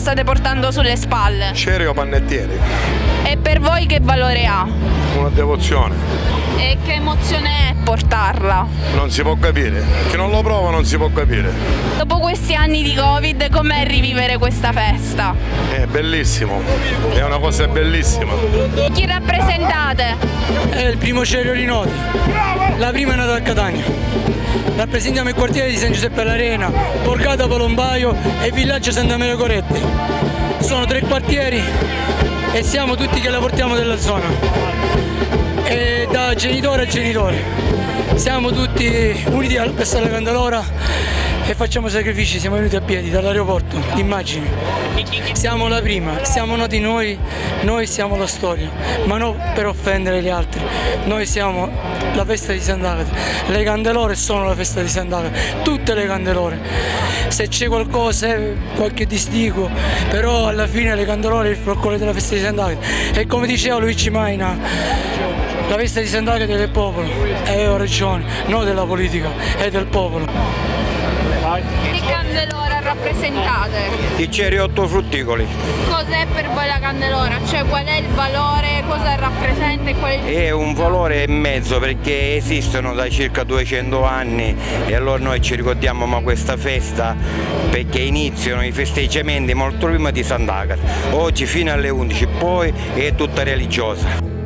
state portando sulle spalle. Cerio Panettieri. E per voi che valore ha? Una devozione. E che emozione è portarla? Non si può capire. Chi non lo prova non si può capire. Dopo questi anni di Covid, com'è rivivere questa festa? È bellissimo. È una cosa bellissima. Chi rappresentate? È il primo Cerio Rinoti. La prima è nata a Catania. Rappresentiamo il quartiere di San Giuseppe all'Arena, Borgata Palombaio e Villaggio Santa Maria Coretti. Sono 3 quartieri e siamo tutti che la portiamo della zona. E da genitore a genitore. Siamo tutti uniti alla festa della Candelora e facciamo sacrifici, siamo venuti a piedi dall'aeroporto, immagini. Siamo la prima, siamo nati noi siamo la storia, ma non per offendere gli altri. Noi siamo la festa di Sant'Agata, le Candelore sono la festa di Sant'Agata, tutte le Candelore. Se c'è qualcosa, qualche distinguo, però alla fine le Candelore è il folklore della festa di Sant'Agata. E come diceva Luigi Maina, la festa di Sant'Agata è del popolo, e aveva ragione, non della politica, è del popolo. Che Candelora rappresentate? I Ceriotto Frutticoli. Cos'è per voi la Candelora? Cioè qual è il valore, cosa rappresenta e qual è il... È un valore e mezzo perché esistono da circa 200 anni e allora noi ci ricordiamo questa festa perché iniziano i festeggiamenti molto prima di Sant'Agata. Oggi fino alle 11, poi è tutta religiosa.